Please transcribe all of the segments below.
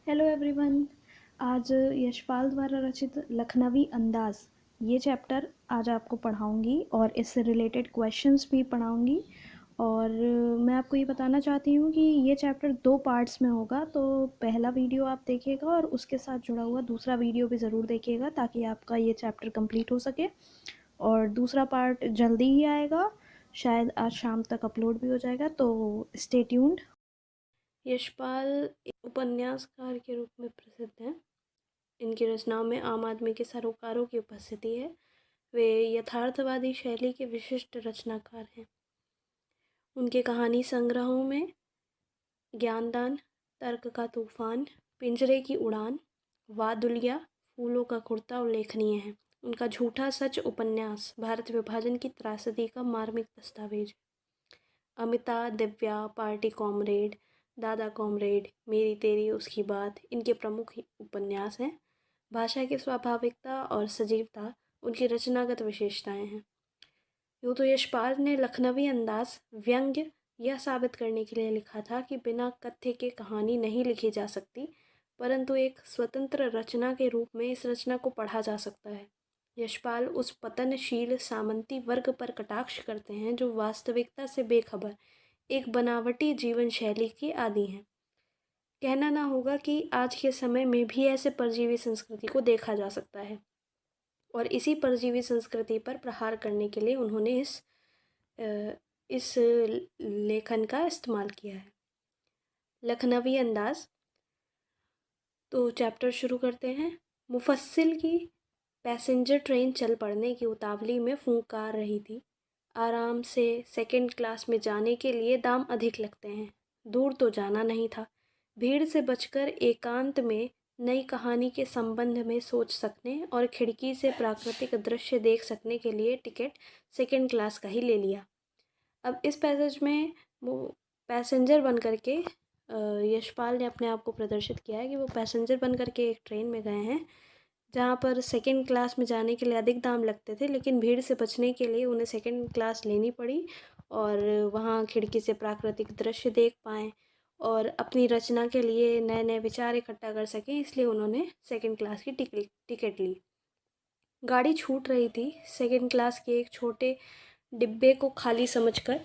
Hello everyone. आज यशपाल द्वारा रचित लखनवी अंदाज़ ये चैप्टर आज आपको पढ़ाऊँगी और इससे रिलेटेड क्वेश्चंस भी पढ़ाऊँगी। और मैं आपको ये बताना चाहती हूँ कि ये चैप्टर 2 पार्ट्स में होगा, तो पहला वीडियो आप देखिएगा और उसके साथ जुड़ा हुआ दूसरा वीडियो भी ज़रूर देखिएगा ताकि आपका ये चैप्टर कंप्लीट हो सके। और दूसरा पार्ट जल्दी ही आएगा, शायद आज शाम तक अपलोड भी हो जाएगा, तो स्टे ट्यून्ड। यशपाल एक उपन्यासकार के रूप में प्रसिद्ध हैं। इनकी रचनाओं में आम आदमी के सरोकारों की उपस्थिति है। वे यथार्थवादी शैली के विशिष्ट रचनाकार हैं। उनके कहानी संग्रहों में ज्ञानदान, तर्क का तूफान, पिंजरे की उड़ान, वादुलिया, फूलों का कुर्ता उल्लेखनीय है। उनका झूठा सच उपन्यास भारत विभाजन की त्रासदी का मार्मिक दस्तावेज। अमिता, दिव्या, पार्टी कॉमरेड, दादा कॉमरेड, मेरी तेरी उसकी बात इनके प्रमुख उपन्यास हैं। भाषा की स्वाभाविकता और सजीवता उनकी रचनागत विशेषताएं हैं। यूँ तो यशपाल ने लखनवी अंदाज व्यंग्य यह साबित करने के लिए लिखा था कि बिना कथ्य के कहानी नहीं लिखी जा सकती, परंतु एक स्वतंत्र रचना के रूप में इस रचना को पढ़ा जा सकता है। यशपाल उस पतनशील सामंती वर्ग पर कटाक्ष करते हैं जो वास्तविकता से बेखबर एक बनावटी जीवन शैली के आदी हैं। कहना ना होगा कि आज के समय में भी ऐसे परजीवी संस्कृति को देखा जा सकता है और इसी परजीवी संस्कृति पर प्रहार करने के लिए उन्होंने इस लेखन का इस्तेमाल किया है। लखनवी अंदाज। तो चैप्टर शुरू करते हैं। मुफस्सिल की पैसेंजर ट्रेन चल पड़ने की उतावली में फूंकार रही थी। आराम से सेकंड क्लास में जाने के लिए दाम अधिक लगते हैं। दूर तो जाना नहीं था। भीड़ से बचकर एकांत में नई कहानी के संबंध में सोच सकने और खिड़की से प्राकृतिक दृश्य देख सकने के लिए टिकट सेकंड क्लास का ही ले लिया। अब इस पैसेज में वो पैसेंजर बन कर के यशपाल ने अपने आप को प्रदर्शित किया है कि वो पैसेंजर बन कर के एक ट्रेन में गए हैं जहाँ पर सेकंड क्लास में जाने के लिए अधिक दाम लगते थे, लेकिन भीड़ से बचने के लिए उन्हें सेकंड क्लास लेनी पड़ी और वहाँ खिड़की से प्राकृतिक दृश्य देख पाएँ और अपनी रचना के लिए नए नए विचार इकट्ठा कर सकें, इसलिए उन्होंने सेकंड क्लास की टिकट ली। गाड़ी छूट रही थी। सेकंड क्लास के एक छोटे डिब्बे को खाली समझकर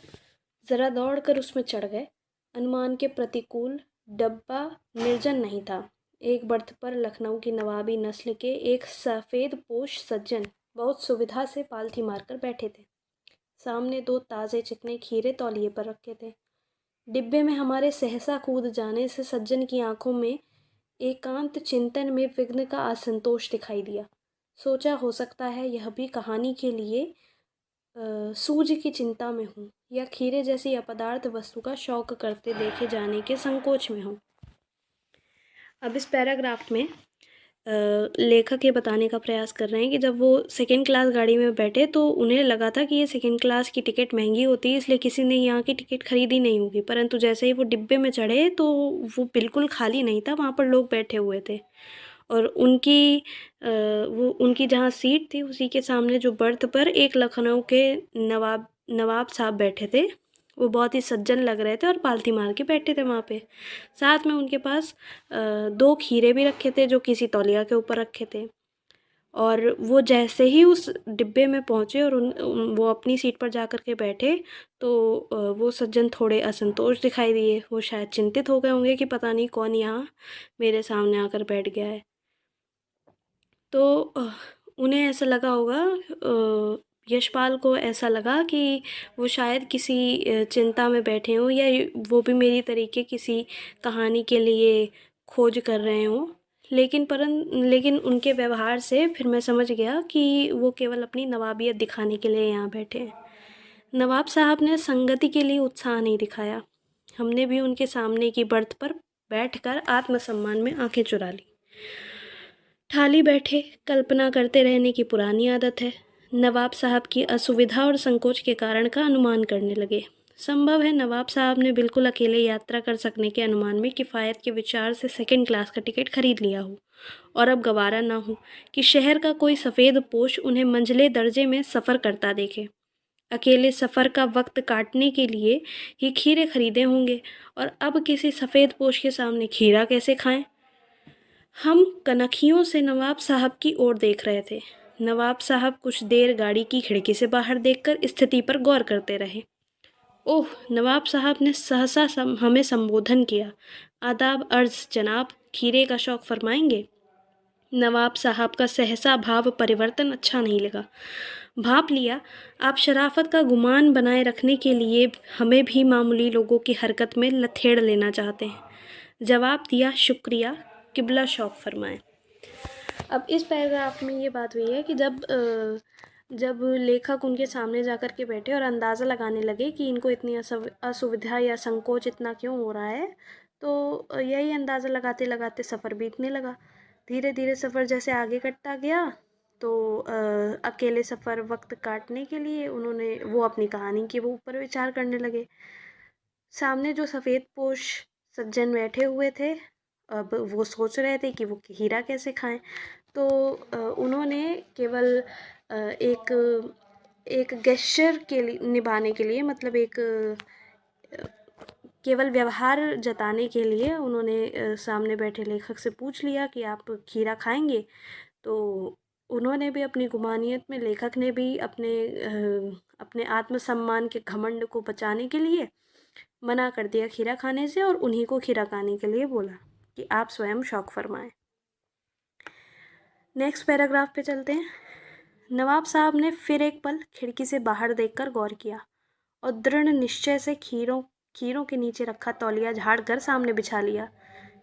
ज़रा दौड़कर उसमें चढ़ गए। अनुमान के प्रतिकूल डब्बा निर्जन नहीं था। एक बर्थ पर लखनऊ की नवाबी नस्ल के एक सफ़ेद पोश सज्जन बहुत सुविधा से पालथी मारकर बैठे थे। सामने 2 ताज़े चिकने खीरे तौलिए पर रखे थे। डिब्बे में हमारे सहसा कूद जाने से सज्जन की आंखों में एकांत चिंतन में विघ्न का असंतोष दिखाई दिया। सोचा हो सकता है यह भी कहानी के लिए सूझ की चिंता में हूँ या खीरे जैसी अपदार्थ वस्तु का शौक करते देखे जाने के संकोच में हूँ। अब इस पैराग्राफ में लेखक ये बताने का प्रयास कर रहे हैं कि जब वो सेकंड क्लास गाड़ी में बैठे तो उन्हें लगा था कि ये सेकंड क्लास की टिकट महंगी होती है, इसलिए किसी ने यहाँ की टिकट खरीदी नहीं होगी, परंतु जैसे ही वो डिब्बे में चढ़े तो वो बिल्कुल खाली नहीं था, वहाँ पर लोग बैठे हुए थे और उनकी जहाँ सीट थी उसी के सामने जो बर्थ पर एक लखनऊ के नवाब साहब बैठे थे। वो बहुत ही सज्जन लग रहे थे और पालथी मार के बैठे थे वहाँ पे। साथ में उनके पास 2 खीरे भी रखे थे जो किसी तौलिया के ऊपर रखे थे और वो जैसे ही उस डिब्बे में पहुँचे और वो अपनी सीट पर जा कर के बैठे तो वो सज्जन थोड़े असंतोष दिखाई दिए। वो शायद चिंतित हो गए होंगे कि पता नहीं कौन यहाँ मेरे सामने आकर बैठ गया है। तो उन्हें ऐसा लगा होगा, यशपाल को ऐसा लगा कि वो शायद किसी चिंता में बैठे हों या वो भी मेरी तरीके किसी कहानी के लिए खोज कर रहे हों, लेकिन उनके व्यवहार से फिर मैं समझ गया कि वो केवल अपनी नवाबियत दिखाने के लिए यहाँ बैठे हैं। नवाब साहब ने संगति के लिए उत्साह नहीं दिखाया। हमने भी उनके सामने की बर्थ पर बैठकर आत्मसम्मान में आंखें चुरा ली। ठाली बैठे कल्पना करते रहने की पुरानी आदत है। नवाब साहब की असुविधा और संकोच के कारण का अनुमान करने लगे। संभव है नवाब साहब ने बिल्कुल अकेले यात्रा कर सकने के अनुमान में किफ़ायत के विचार से सेकंड क्लास का टिकट खरीद लिया हो और अब गवारा ना हो कि शहर का कोई सफ़ेद पोश उन्हें मंझले दर्जे में सफ़र करता देखे। अकेले सफ़र का वक्त काटने के लिए ही खीरे खरीदे होंगे और अब किसी सफ़ेद पोश के सामने खीरा कैसे खाएं? हम कनखियों से नवाब साहब की ओर देख रहे थे। नवाब साहब कुछ देर गाड़ी की खिड़की से बाहर देखकर स्थिति पर गौर करते रहे। ओह! नवाब साहब ने सहसा हमें संबोधन किया। आदाब अर्ज़ जनाब, खीरे का शौक़ फरमाएंगे? नवाब साहब का सहसा भाव परिवर्तन अच्छा नहीं लगा। भाप लिया, आप शराफत का गुमान बनाए रखने के लिए हमें भी मामूली लोगों की हरकत में लथेड़ लेना चाहते हैं। जवाब दिया, शुक्रिया, किबला शौक़ फरमाएं। अब इस पैराग्राफ में ये बात हुई है कि जब लेखक उनके सामने जाकर के बैठे और अंदाज़ा लगाने लगे कि इनको इतनी असुविधा या संकोच इतना क्यों हो रहा है, तो यही अंदाज़ा लगाते लगाते सफ़र बीतने लगा। धीरे धीरे सफ़र जैसे आगे कटता गया, तो अकेले सफ़र वक्त काटने के लिए वो अपनी कहानी के ऊपर विचार करने लगे। सामने जो सफ़ेद पोश सज्जन बैठे हुए थे, अब वो सोच रहे थे कि वो हीरा कैसे खाएं। तो उन्होंने केवल एक गेस्चर के लिए निभाने के लिए, मतलब एक केवल व्यवहार जताने के लिए उन्होंने सामने बैठे लेखक से पूछ लिया कि आप खीरा खाएंगे। तो उन्होंने भी अपनी गुमानियत में, लेखक ने भी अपने आत्मसम्मान के घमंड को बचाने के लिए मना कर दिया खीरा खाने से, और उन्हीं को खीरा खाने के लिए बोला कि आप स्वयं शौक़ फरमाएं। नेक्स्ट पैराग्राफ पे चलते हैं। नवाब साहब ने फिर एक पल खिड़की से बाहर देखकर गौर किया और दृढ़ निश्चय से खीरों के नीचे रखा तौलिया झाड़कर सामने बिछा लिया।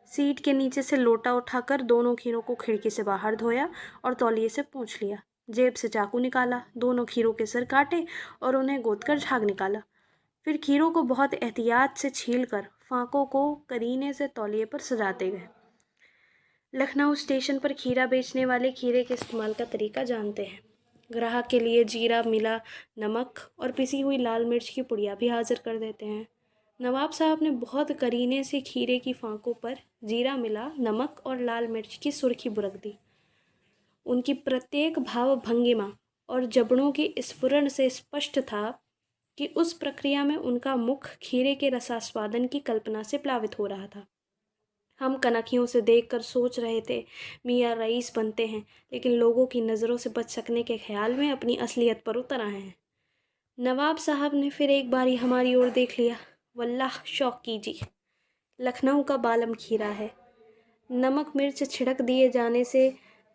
सीट के नीचे से लोटा उठाकर दोनों खीरों को खिड़की से बाहर धोया और तौलिए से पूंछ लिया। जेब से चाकू निकाला, दोनों खीरों के सिर काटे और उन्हें गोदकर झाग निकाला। फिर खीरों को बहुत एहतियात से छीलकर फांकों को करीने से तौलिए पर सजाते गए। लखनऊ स्टेशन पर खीरा बेचने वाले खीरे के इस्तेमाल का तरीका जानते हैं। ग्राहक के लिए जीरा मिला नमक और पिसी हुई लाल मिर्च की पुड़िया भी हाजिर कर देते हैं। नवाब साहब ने बहुत करीने से खीरे की फांकों पर जीरा मिला नमक और लाल मिर्च की सुर्खी बुरक दी। उनकी प्रत्येक भाव भंगिमा और जबड़ों की स्फुरण से स्पष्ट था कि उस प्रक्रिया में उनका मुख खीरे के रसास्वादन की कल्पना से प्लावित हो रहा था। हम कनखियों से देखकर सोच रहे थे मियाँ रईस बनते हैं, लेकिन लोगों की नज़रों से बच सकने के ख्याल में अपनी असलियत पर उतर आए हैं। नवाब साहब ने फिर एक बारी हमारी ओर देख लिया। वल्लाह शौक़ कीजिए, लखनऊ का बालम खीरा है। नमक मिर्च छिड़क दिए जाने से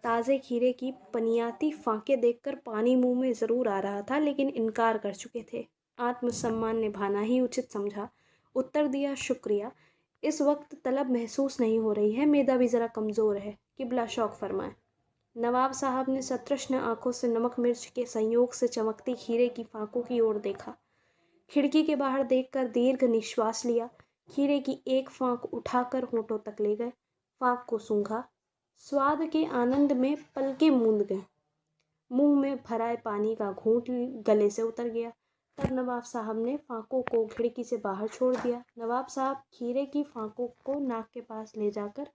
ताज़े खीरे की पनियाती फांके देखकर पानी मुंह में ज़रूर आ रहा था, लेकिन इनकार कर चुके थे। आत्मसम्मान निभाना ही उचित समझा। उत्तर दिया, शुक्रिया, इस वक्त तलब महसूस नहीं हो रही है, मेदा भी ज़रा कमज़ोर है, किबला शौक़ फरमाएं। नवाब साहब ने सतृष्ण आंखों से नमक मिर्च के संयोग से चमकती खीरे की फांकों की ओर देखा। खिड़की के बाहर देखकर दीर्घ निश्वास लिया। खीरे की एक फांक उठाकर होठों तक ले गए। फांक को सूंघा। स्वाद के आनंद में पलके मूंद गए। मुंह में भराए पानी का घूंट गले से उतर गया। तब नवाब साहब ने फांकों को खिड़की से बाहर छोड़ दिया। नवाब साहब खीरे की फांकों को नाक के पास ले जाकर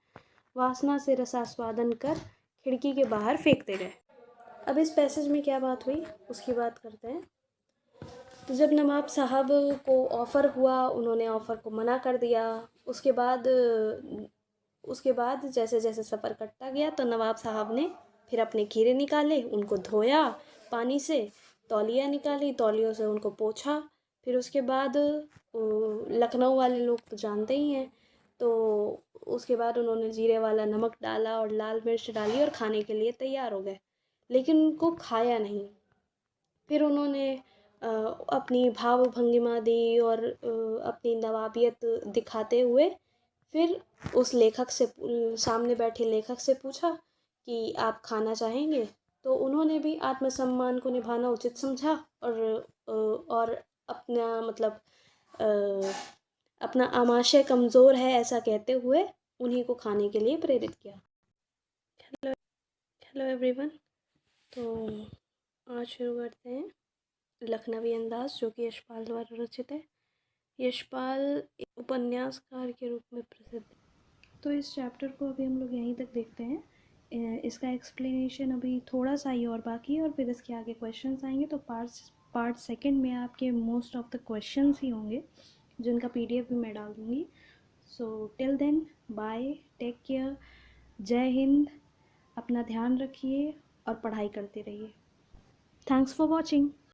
वासना से रसास्वादन कर खिड़की के बाहर फेंकते गए। अब इस पैसेज में क्या बात हुई उसकी बात करते हैं। तो जब नवाब साहब को ऑफ़र हुआ, उन्होंने ऑफ़र को मना कर दिया। उसके बाद जैसे जैसे सफ़र कटता गया तो नवाब साहब ने फिर अपने खीरे निकाले, उनको धोया पानी से, तौलिया निकाली, तौलियों से उनको पोंछा। फिर उसके बाद लखनऊ वाले लोग तो जानते ही हैं, तो उसके बाद उन्होंने जीरे वाला नमक डाला और लाल मिर्च डाली और खाने के लिए तैयार हो गए, लेकिन उनको खाया नहीं। फिर उन्होंने अपनी भाव भंगिमा दी और अपनी नवाबियत दिखाते हुए फिर उस लेखक से, सामने बैठे लेखक से पूछा कि आप खाना चाहेंगे। तो उन्होंने भी आत्मसम्मान को निभाना उचित समझा और अपना मतलब अपना आमाशय कमज़ोर है ऐसा कहते हुए उन्हीं को खाने के लिए प्रेरित किया। हेलो एवरीवन, तो आज शुरू करते हैं लखनवी अंदाज, जो कि यशपाल द्वारा रचित है। यशपाल एक उपन्यासकार के रूप में प्रसिद्ध। तो इस चैप्टर को अभी हम लोग यहीं तक देखते हैं। इसका एक्सप्लेनेशन अभी थोड़ा सा ही और बाकी है, और फिर इसके आगे क्वेश्चंस आएंगे। तो पार्ट सेकंड में आपके मोस्ट ऑफ द क्वेश्चंस ही होंगे, जिनका PDF भी मैं डाल दूँगी। So till then, bye, take care, जय हिंद। अपना ध्यान रखिए और पढ़ाई करते रहिए। Thanks for watching.